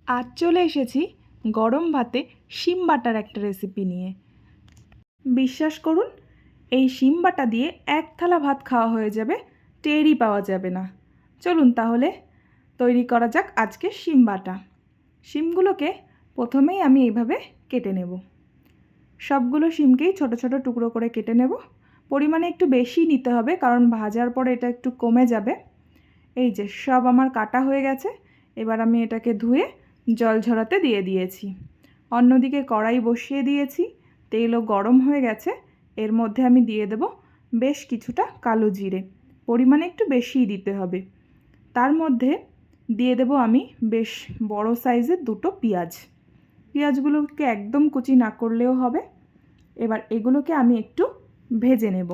আজ চলে এসেছি গরম ভাতে শিম বাটার একটা রেসিপি নিয়ে। বিশ্বাস করুন, এই শিম বাটা দিয়ে এক থালা ভাত খাওয়া হয়ে যাবে, টেরই পাওয়া যাবে না। চলুন তাহলে তৈরি করা যাক আজকে শিম বাটা। শিমগুলোকে প্রথমেই আমি এইভাবে কেটে নেব। সবগুলো শিমকেই ছোট ছোট টুকরো করে কেটে নেব। পরিমাণে একটু বেশি নিতে হবে, কারণ ভাজার পরে এটা একটু কমে যাবে। এই যে সব আমার কাটা হয়ে গেছে। এবার আমি এটাকে ধুয়ে জল ঝরাতে দিয়ে দিয়েছি। অন্যদিকে কড়াই বসিয়ে দিয়েছি, তেলও গরম হয়ে গেছে। এর মধ্যে আমি দিয়ে দেব বেশ কিছুটা কালো জিরে, পরিমাণে একটু বেশিই দিতে হবে। তার মধ্যে দিয়ে দেব আমি বেশ বড় সাইজের দুটো পেঁয়াজ। পেঁয়াজগুলোকে একদম কুচি না করলেও হবে। এবার এগুলোকে আমি একটু ভেজে নেব।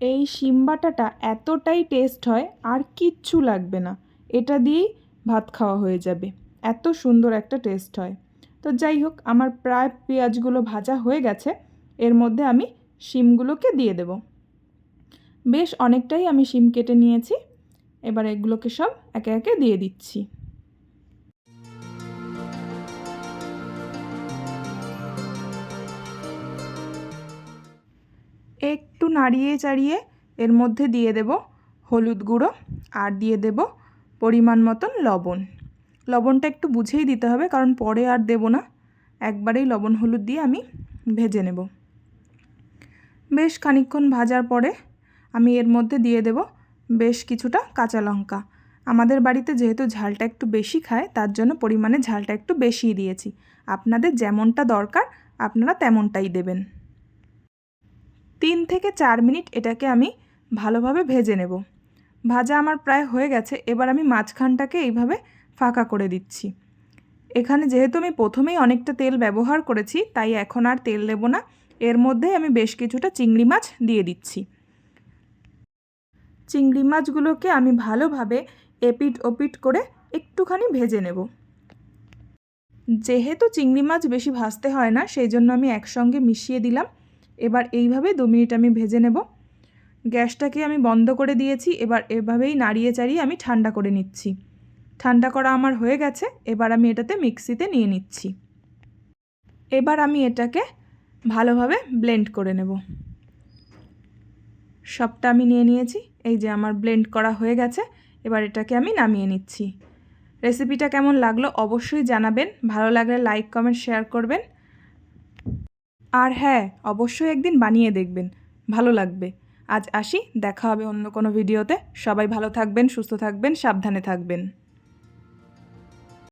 এই শিম বাটাটা এতটাই টেস্ট হয়, আর কিচ্ছু লাগবে না, এটা দিয়েই ভাত খাওয়া হয়ে যাবে। এত সুন্দর একটা টেস্ট হয়। তো যাই হোক, আমার প্রায় পেঁয়াজগুলো ভাজা হয়ে গেছে। এর মধ্যে আমি শিমগুলোকে দিয়ে দেব। বেশ অনেকটাই আমি শিম কেটে নিয়েছি। এবার এগুলোকে সব একে একে দিয়ে দিচ্ছি। একটু নাড়িয়ে চাড়িয়ে এর মধ্যে দিয়ে দেব হলুদ গুঁড়ো, আর দিয়ে দেব পরিমাণ মতন লবণ। লবণটা একটু বুঝেই দিতে হবে, কারণ পরে আর দেব না, একবারেই লবণ হলুদ দিয়ে আমি ভেজে নেব। বেশ খানিকক্ষণ ভাজার পরে আমি এর মধ্যে দিয়ে দেব বেশ কিছুটা কাঁচা লঙ্কা। আমাদের বাড়িতে যেহেতু ঝালটা একটু বেশি খায়, তার জন্য পরিমাণে ঝালটা একটু বেশিই দিয়েছি। আপনাদের যেমনটা দরকার আপনারা তেমনটাই দেবেন। 3 থেকে 4 মিনিট এটাকে আমি ভালোভাবে ভেজে নেব। ভাজা আমার প্রায় হয়ে গেছে। এবার আমি মাঝখানটাকে এইভাবে ফাঁকা করে দিচ্ছি। এখানে যেহেতু আমি প্রথমেই অনেকটা তেল ব্যবহার করেছি, তাই এখন আর তেল দেব না। এর মধ্যে আমি বেশ কিছুটা চিংড়ি মাছ দিয়ে দিচ্ছি। চিংড়ি মাছগুলোকে আমি ভালোভাবে এপিট ওপিট করে একটুখানি ভেজে নেব। যেহেতু চিংড়ি মাছ বেশি ভাজতে হয় না, সেই জন্য আমি একসঙ্গে মিশিয়ে দিলাম। এবার এইভাবে 2 মিনিট আমি ভেজে নেব। গ্যাসটাকে আমি বন্ধ করে দিয়েছি। এবার এভাবেই নাড়িয়ে চাড়িয়ে আমি ঠান্ডা করে নিচ্ছি। ঠান্ডা করা আমার হয়ে গেছে। এবার আমি এটাতে মিক্সিতে নিয়ে নিচ্ছি। এবার আমি এটাকে ভালোভাবে ব্লেন্ড করে নেব। সবটা আমি নিয়ে নিয়েছি। এই যে আমার ব্লেন্ড করা হয়ে গেছে। এবার এটাকে আমি নামিয়ে নিচ্ছি। রেসিপিটা কেমন লাগলো অবশ্যই জানাবেন। ভালো লাগলে লাইক কমেন্ট শেয়ার করবেন। আর হ্যাঁ, অবশ্যই একদিন বানিয়ে দেখবেন, ভালো লাগবে। আজ আসি, দেখা হবে অন্য কোনো ভিডিওতে। সবাই ভালো থাকবেন, সুস্থ থাকবেন, সাবধানে থাকবেন।